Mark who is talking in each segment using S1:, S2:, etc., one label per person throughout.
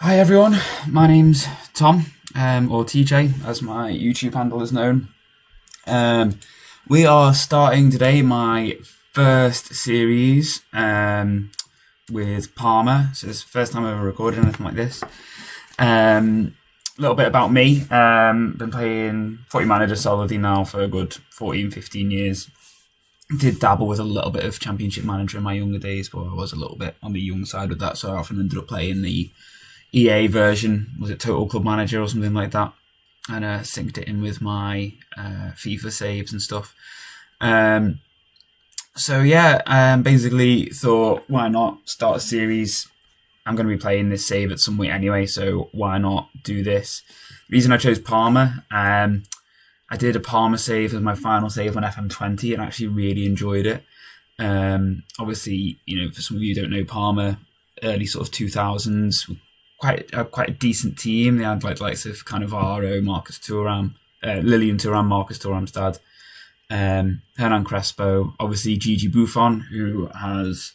S1: Hi everyone, my name's Tom, or TJ as my YouTube handle is known. We are starting today my first series with Parma, so it's the first time I've ever recorded anything like this. A little bit about me, been playing Footy Manager solidly now for a good 14, 15 years. Did dabble with a little bit of Championship Manager in my younger days, but I was a little bit on the young side with that, so I often ended up playing the EA version, was it Total Club Manager or something like that, and synced it in with my FIFA saves and stuff. Basically thought, why not start a series? I'm going to be playing this save at some point anyway, so why not do this? The reason I chose Parma, I did a Parma save as my final save on FM20 and actually really enjoyed it. Obviously, for some of you who don't know, Parma, early sort of 2000s, quite a decent team. They had likes of Cannavaro, Marcus Thuram, Lilian Thuram, Marcus Thuram's dad, Hernan Crespo, obviously Gigi Buffon, who has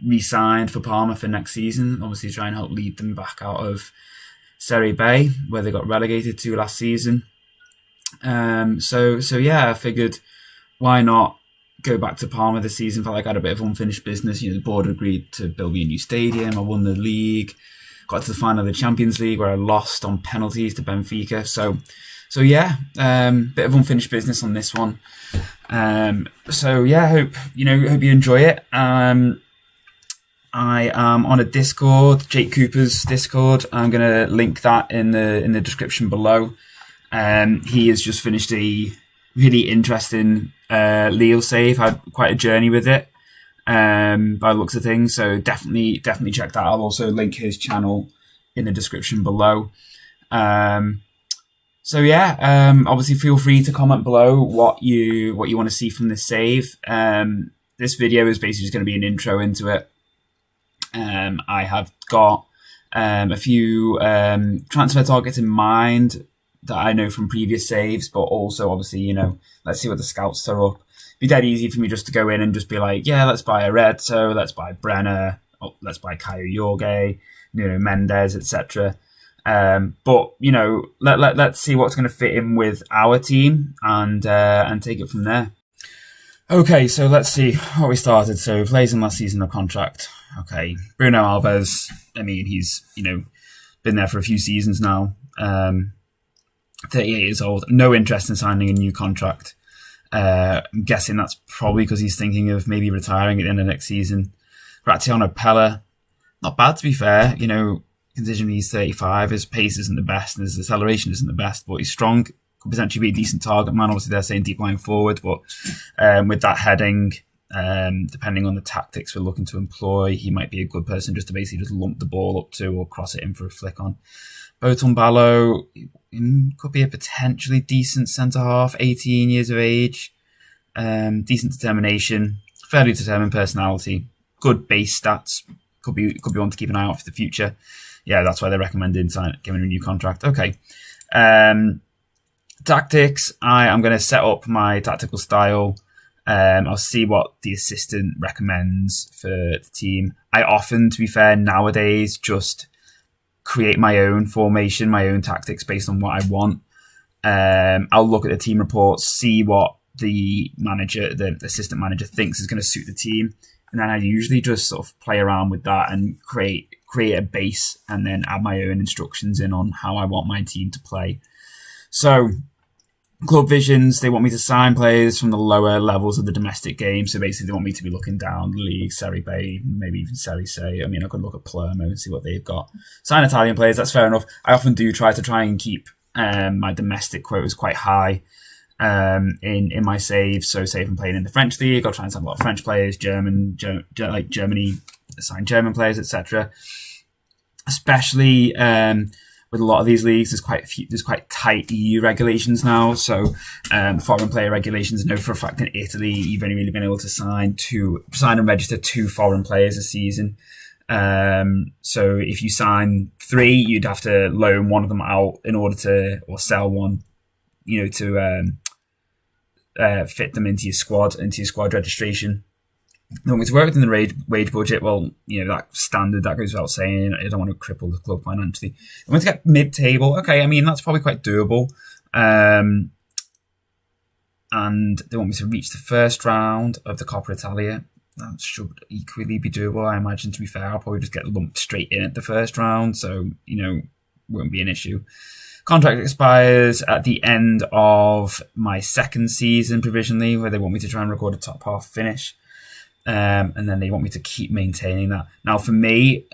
S1: re-signed for Parma for next season, obviously try and help lead them back out of Serie B, where they got relegated to last season. I figured, why not go back to Parma this season? Felt like I had a bit of unfinished business. The board agreed to build me a new stadium. I won the league. Got to the final of the Champions League where I lost on penalties to Benfica. Bit of unfinished business on this one. Hope you enjoy it. I am on a Discord, Jake Cooper's Discord. I'm gonna link that in the description below. He has just finished a really interesting Lille save. Had quite a journey with it. By the looks of things, so definitely check that. I'll also link his channel in the description below. Obviously feel free to comment below what you want to see from this save. This video is basically just going to be an intro into it. I have got a few transfer targets in mind that I know from previous saves, but also obviously let's see what the scouts throw up. Be dead easy for me just to go in and just be like, yeah, let's buy a Redso, let's buy Brenner, let's buy Caio Jorge, Mendes, etc. Let's see what's going to fit in with our team and take it from there. Okay, so let's see what we started. So plays in last season of contract. Okay, Bruno Alves. I mean, he's been there for a few seasons now. 38 years old. No interest in signing a new contract. I'm guessing that's probably because he's thinking of maybe retiring at the end of next season. Gratiano Pella, not bad to be fair. Considering he's 35, his pace isn't the best and his acceleration isn't the best, but he's strong. Could potentially be a decent target man. Obviously, they're saying deep line forward, but with that heading, depending on the tactics we're looking to employ, he might be a good person just to basically just lump the ball up to or cross it in for a flick on. Botombalo could be a potentially decent centre-half, 18 years of age, decent determination, fairly determined personality, good base stats, could be one to keep an eye out for the future. Yeah, that's why they're recommending giving him a new contract. Okay. Tactics, I am going to set up my tactical style. I'll see what the assistant recommends for the team. I often, to be fair, nowadays just create my own formation, my own tactics based on what I want. I'll look at the team reports, see what the assistant manager thinks is going to suit the team, and then I usually just sort of play around with that and create a base, and then add my own instructions in on how I want my team to play. So, club visions, they want me to sign players from the lower levels of the domestic game. So basically, they want me to be looking down the league, Serie B, maybe even Serie C. I mean, I could look at Palermo and see what they've got. Sign Italian players, that's fair enough. I often do try and keep my domestic quotas quite high in my saves. So say if I'm playing in the French league, I'll try and sign a lot of French players, like Germany, sign German players, etc. Especially with a lot of these leagues, there's quite tight EU regulations now. So foreign player regulations, I know for a fact in Italy, you've only really been able to sign and register 2 foreign players a season. So if you sign 3, you'd have to loan one of them out in order to, or sell one, to fit them into your squad registration. They want me to work within the wage budget. Well, that standard, that goes without saying. I don't want to cripple the club financially. They want to get mid-table. Okay, I mean, that's probably quite doable. And they want me to reach the first round of the Coppa Italia. That should equally be doable, I imagine, to be fair. I'll probably just get lumped straight in at the first round, so, won't be an issue. Contract expires at the end of my second season provisionally, where they want me to try and record a top half finish. And then they want me to keep maintaining that. Now, for me,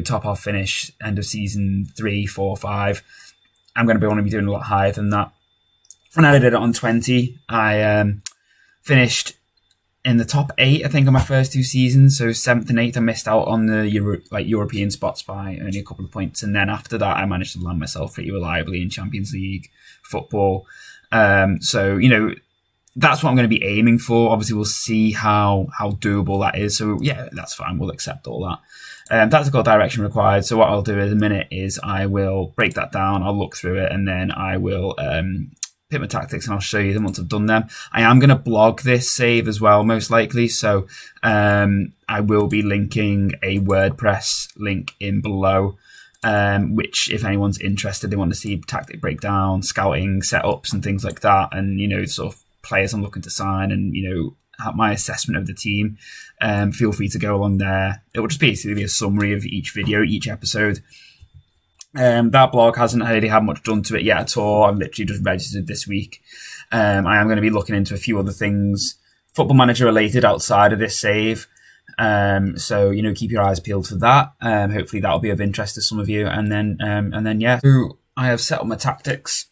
S1: top half finish, end of season 3, 4, 5, I'm going to want to be doing a lot higher than that. When I did it on 20, I finished in the top 8, I think, on my first 2 seasons. So 7th and 8th, I missed out on the European spots by only a couple of points. And then after that, I managed to land myself pretty reliably in Champions League football. So, that's what I'm going to be aiming for. Obviously, we'll see how doable that is. So, yeah, that's fine. We'll accept all that. Tactical direction required. So what I'll do in a minute is I will break that down. I'll look through it, and then I will pick my tactics, and I'll show you them once I've done them. I am going to blog this save as well, most likely. So I will be linking a WordPress link in below, which, if anyone's interested, they want to see tactic breakdown, scouting, setups, and things like that, and, sort of players I'm looking to sign, and my assessment of the team, feel free to go along there. It will just basically be a summary of each video, each episode. That blog hasn't really had much done to it yet at all. I've literally just registered this week. I am going to be looking into a few other things Football Manager related outside of this save, so keep your eyes peeled for that. Hopefully that'll be of interest to some of you, and then yeah, so I have set up my tactics.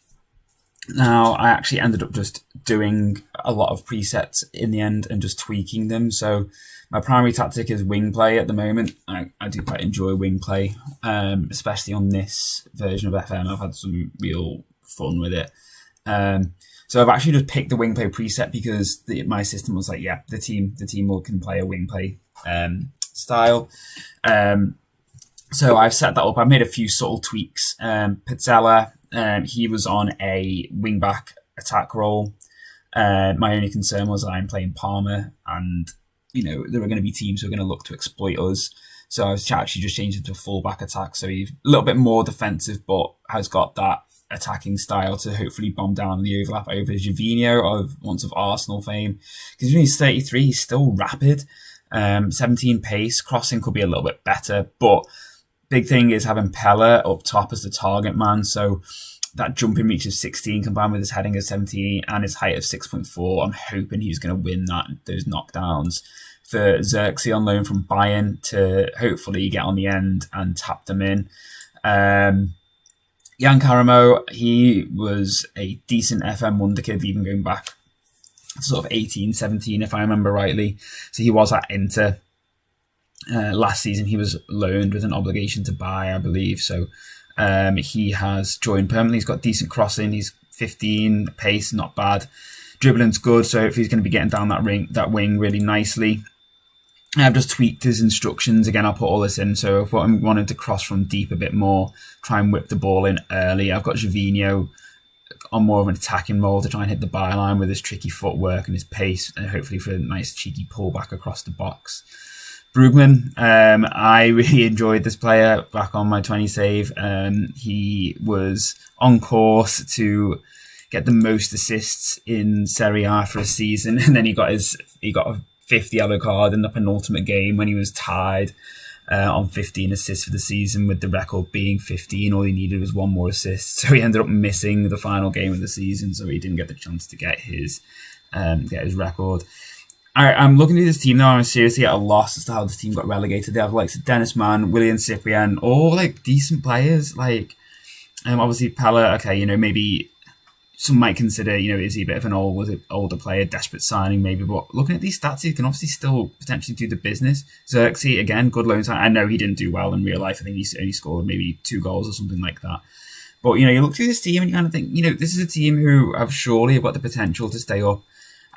S1: Now, I actually ended up just doing a lot of presets in the end and just tweaking them. So my primary tactic is wing play at the moment. I do quite enjoy wing play, especially on this version of FM. I've had some real fun with it. So I've actually just picked the wing play preset because my system was like, yeah, the team can play a wing play style. So I've set that up. I've made a few subtle tweaks. Pizzella, he was on a wing-back attack role. My only concern was I'm playing Parma, and there are going to be teams who are going to look to exploit us. So I was actually just changing to a full-back attack. So he's a little bit more defensive, but has got that attacking style to hopefully bomb down the overlap over Gervinho, once of Arsenal fame. Because when he's 33, he's still rapid. 17 pace, crossing could be a little bit better, but big thing is having Pella up top as the target man. So that jumping reach of 16 combined with his heading of 17 and his height of 6.4, I'm hoping he's going to win those knockdowns. For Xerxes on loan from Bayern to hopefully get on the end and tap them in. Jan Caramo, he was a decent FM wonder kid, even going back sort of 18, 17, if I remember rightly. So he was at Inter. Last season, he was loaned with an obligation to buy, I believe. So he has joined permanently. He's got decent crossing. He's 15, pace, not bad. Dribbling's good, so hopefully he's going to be getting down that wing really nicely. I've just tweaked his instructions. Again, I'll put all this in. So if I'm wanting to cross from deep a bit more, try and whip the ball in early. I've got Gervinho on more of an attacking role to try and hit the byline with his tricky footwork and his pace, and hopefully for a nice cheeky pullback across the box. Brugman, I really enjoyed this player back on my 20 save. He was on course to get the most assists in Serie A for a season, and then he got a 5th yellow card in the penultimate game when he was tied on 15 assists for the season, with the record being 15. All he needed was one more assist, so he ended up missing the final game of the season, so he didn't get the chance to get his record. I'm looking at this team now, and I'm seriously at a loss as to how this team got relegated. They have like Dennis Mann, Willian Cyprien, all like decent players. Like, obviously Pella, okay, maybe some might consider, is he a bit of an older player, desperate signing maybe, but looking at these stats, he can obviously still potentially do the business. Xerxes, again, good loan sign. I know he didn't do well in real life. I think he only scored maybe 2 goals or something like that. But, you look through this team and you kind of think, this is a team who have surely got the potential to stay up.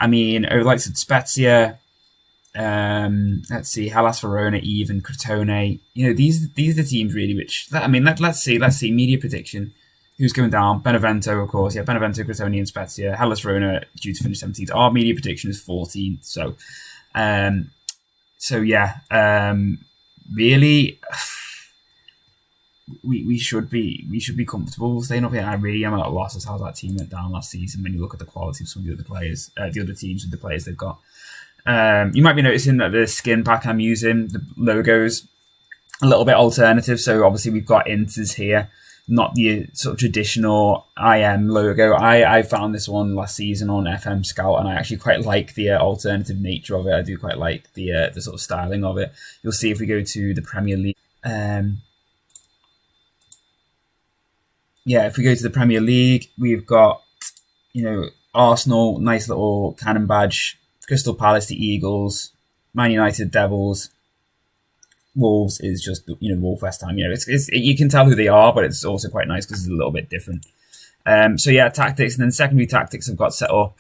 S1: I mean, over like Spezia, let's see, Hellas Verona, even Crotone. These are the teams really which, let's see, media prediction. Who's going down? Benevento, of course. Yeah, Benevento, Crotone, and Spezia. Hellas Verona due to finish 17th. Our media prediction is 14th. So, So yeah, really, we should be comfortable staying up here. I really am at a loss as how that team went down last season. When you look at the quality of some of the other players, the other teams with the players they've got, you might be noticing that the skin pack I'm using, the logo's a little bit alternative. So obviously we've got Inters here, not the sort of traditional IM logo. I found this one last season on FM Scout, and I actually quite like the alternative nature of it. I do quite like the sort of styling of it. You'll see if we go to the Premier League. If we go to the Premier League, we've got, Arsenal, nice little cannon badge, Crystal Palace, the Eagles, Man United, Devils, Wolves is just, Wolf West Ham. You can tell who they are, but it's also quite nice because it's a little bit different. Tactics, and then secondary tactics I've got set up.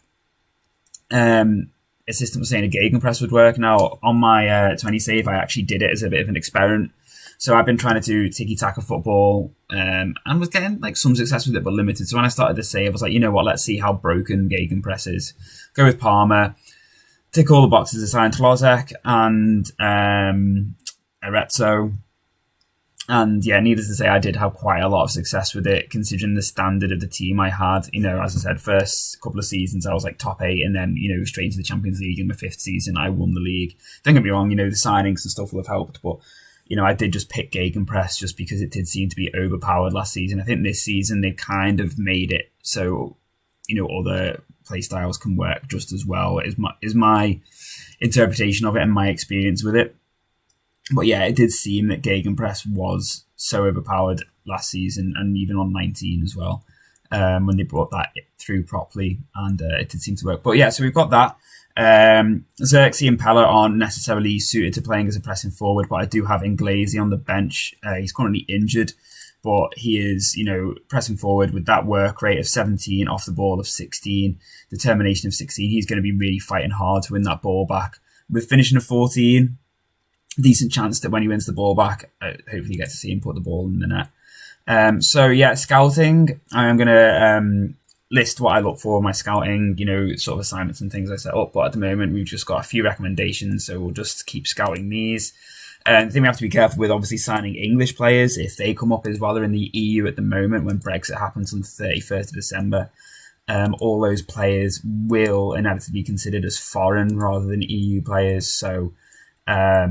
S1: Assistant was saying a gegenpress would work. Now, on my 20 save, I actually did it as a bit of an experiment. So I've been trying to do tiki-taka football and was getting some success with it, but limited. So when I started the save, I was like, you know what, let's see how broken gegenpress is. Go with Parma, tick all the boxes assigned to Lozek and Arezzo. And yeah, needless to say, I did have quite a lot of success with it, considering the standard of the team I had. As I said, first couple of seasons, I was top 8, and then, straight into the Champions League in my 5th season, I won the league. Don't get me wrong, the signings and stuff will have helped, but I did just pick gegenpress just because it did seem to be overpowered last season. I think this season they've kind of made it so, other play styles can work just as well, is my interpretation of it and my experience with it. But yeah, it did seem that gegenpress was so overpowered last season, and even on 19 as well, when they brought that through properly, and it did seem to work. But yeah, so we've got that. Xerxes and Pella aren't necessarily suited to playing as a pressing forward, but I do have Inglesi on the bench. He's currently injured, but he is, pressing forward with that work rate of 17, off the ball of 16, determination of 16. He's going to be really fighting hard to win that ball back. With finishing of 14, decent chance that when he wins the ball back, hopefully you get to see him put the ball in the net. Scouting, I'm going to list what I look for in my scouting, sort of assignments and things I set up. But at the moment, we've just got a few recommendations, so we'll just keep scouting these. The thing we have to be careful with, obviously, signing English players if they come up as well. They're in the EU at the moment when Brexit happens on the 31st of December. All those players will inevitably be considered as foreign rather than EU players. So, I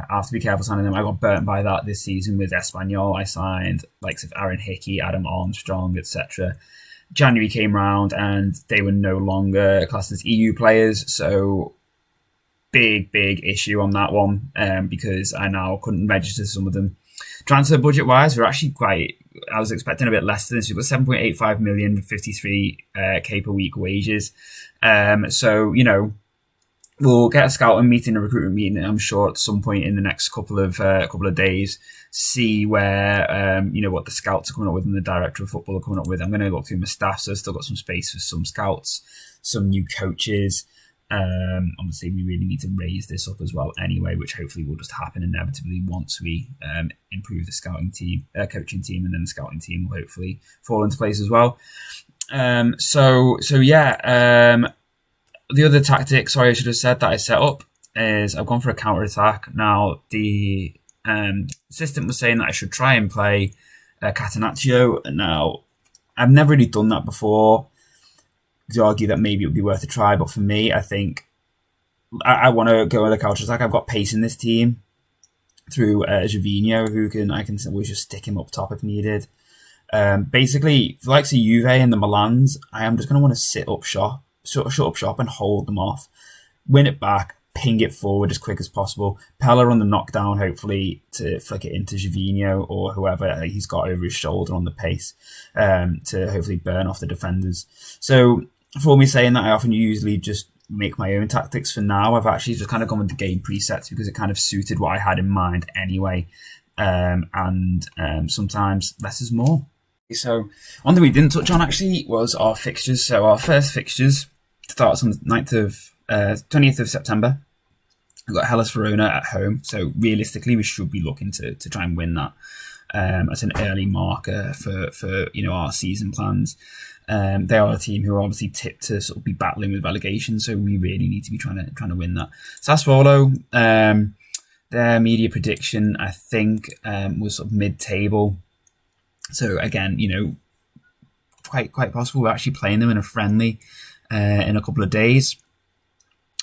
S1: have to be careful signing them. I got burnt by that this season with Espanyol. I signed likes of Aaron Hickey, Adam Armstrong, etc. January came round and they were no longer classed as EU players. So big issue on that one because I now couldn't register some of them. Transfer budget wise, we're actually I was expecting a bit less than this. We've got 7.85 million, 53k per week wages. We'll get a scouting meeting, a recruitment meeting, I'm sure, at some point in the next couple of days. See where what the scouts are coming up with and the director of football are coming up with. I'm going to look through my staff, so I've still got some space for some scouts, some new coaches. Obviously, we really need to raise this up as well anyway, which hopefully will just happen inevitably once we improve the scouting team, coaching team, and then the scouting team will hopefully fall into place as well. The other tactic, I should have said, that I set up is I've gone for a counter-attack. Now, the assistant was saying that I should try and play Catenaccio. Now, I've never really done that before. You argue that maybe it would be worth a try, but for me, I think I want to go with a counter-attack. I've got pace in this team through Gervinho, who I can always just stick him up top if needed. Basically, for the likes of Juve and the Milans, I am just going to want to shut up shop and hold them off, win it back, ping it forward as quick as possible. Pella on the knockdown, hopefully to flick it into Gervinho or whoever he's got over his shoulder on the pace to hopefully burn off the defenders. So for me saying that, I often usually just make my own tactics. For now, I've actually just kind of gone with the game presets because it kind of suited what I had in mind anyway. Sometimes less is more. So one thing we didn't touch on actually was our fixtures. So our first fixtures starts on the 20th of September. We've got Hellas Verona at home. So realistically, we should be looking to try and win that as an early marker for our season plans. They are a team who are obviously tipped to sort of be battling with relegation, so we really need to be trying to win that. Sassuolo, their media prediction, I think, was sort of mid-table. So again, quite possible we're actually playing them in a friendly in a couple of days.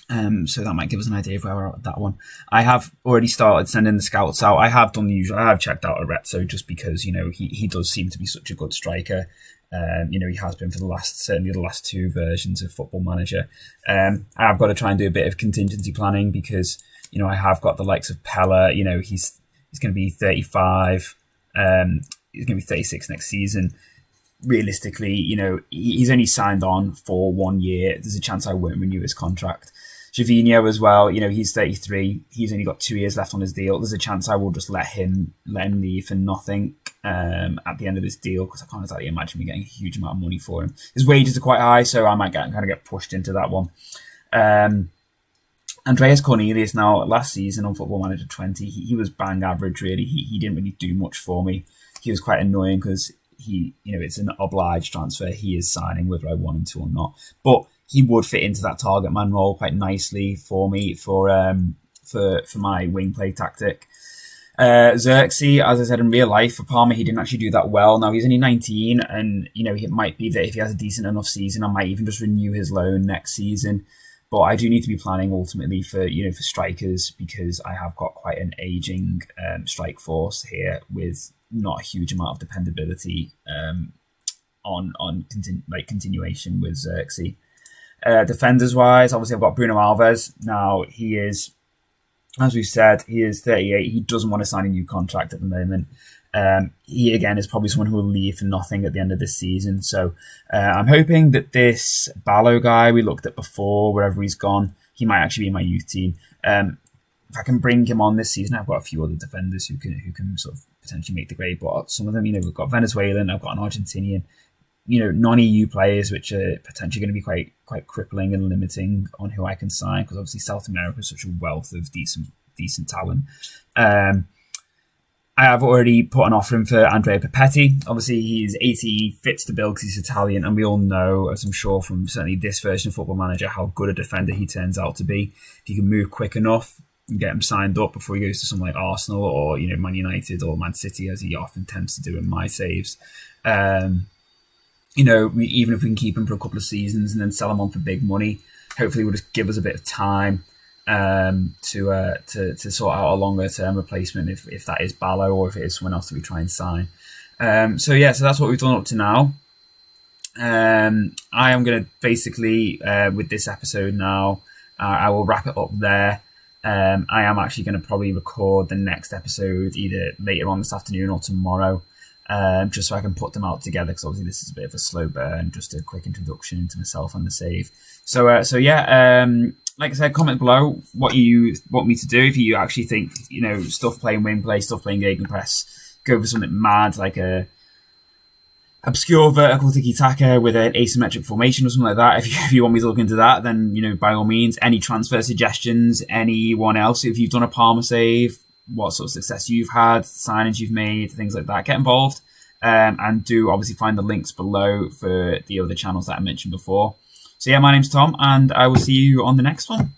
S1: So that might give us an idea of where we're at with that one. I have already started sending the scouts out. I have done the usual. I have checked out Arezzo just because, he does seem to be such a good striker. He has been for certainly the last two versions of Football Manager. I've got to try and do a bit of contingency planning because, I have got the likes of Pella. He's going to be 35. He's going to be 36 next season. Realistically, he's only signed on for 1 year. There's a chance I won't renew his contract. Gervinho as well, he's 33. He's only got 2 years left on his deal. There's a chance I will just let him leave for nothing at the end of his deal because I can't exactly imagine me getting a huge amount of money for him. His wages are quite high, so I might kind of get pushed into that one. Andreas Cornelius now, last season on Football Manager 20, he was bang average really. He didn't really do much for me. He was quite annoying because it's an obliged transfer. He is signing whether I want him to or not. But he would fit into that target man role quite nicely for me for my wing play tactic. Xerxes, as I said, in real life for Parma, he didn't actually do that well. Now he's only 19, and it might be that if he has a decent enough season, I might even just renew his loan next season. But I do need to be planning ultimately for strikers because I have got quite an aging strike force here with not a huge amount of dependability on continuation with Xerxes. Defenders wise, obviously I've got Bruno Alves. Now he is, as we've said, he is 38. He doesn't want to sign a new contract at the moment. He again is probably someone who will leave for nothing at the end of this season. So I'm hoping that this Ballo guy we looked at before, wherever he's gone, he might actually be in my youth team. If I can bring him on this season, I've got a few other defenders who can sort of potentially make the grade. But some of them, we've got Venezuelan, I've got an Argentinian, non-EU players, which are potentially going to be quite crippling and limiting on who I can sign because obviously South America is such a wealth of decent talent. I have already put an offer in for Andrea Pepetti. Obviously, he's 80, fits the bill because he's Italian, and we all know, as I'm sure from certainly this version of Football Manager, how good a defender he turns out to be. If you can move quick enough and get him signed up before he goes to somewhere like Arsenal or Man United or Man City, as he often tends to do in my saves. Even if we can keep him for a couple of seasons and then sell him on for big money, hopefully it will just give us a bit of time to sort out a longer term replacement if that is Ballo or if it is someone else that we try and sign. So that's what we've done up to now. I am going to basically with this episode now, I will wrap it up there. I am actually going to probably record the next episode either later on this afternoon or tomorrow. Just so I can put them out together because obviously this is a bit of a slow burn, just a quick introduction into myself and the save. Like I said, comment below what you want me to do. If you actually think, stuff playing wing play, stuff playing gegenpress, go for something mad like a obscure vertical tiki-taka with an asymmetric formation or something like that. If you want me to look into that, then, by all means, any transfer suggestions, anyone else, if you've done a Parma save, what sort of success you've had, signings you've made, things like that, get involved. And do obviously find the links below for the other channels that I mentioned before. So my name's Tom, and I will see you on the next one.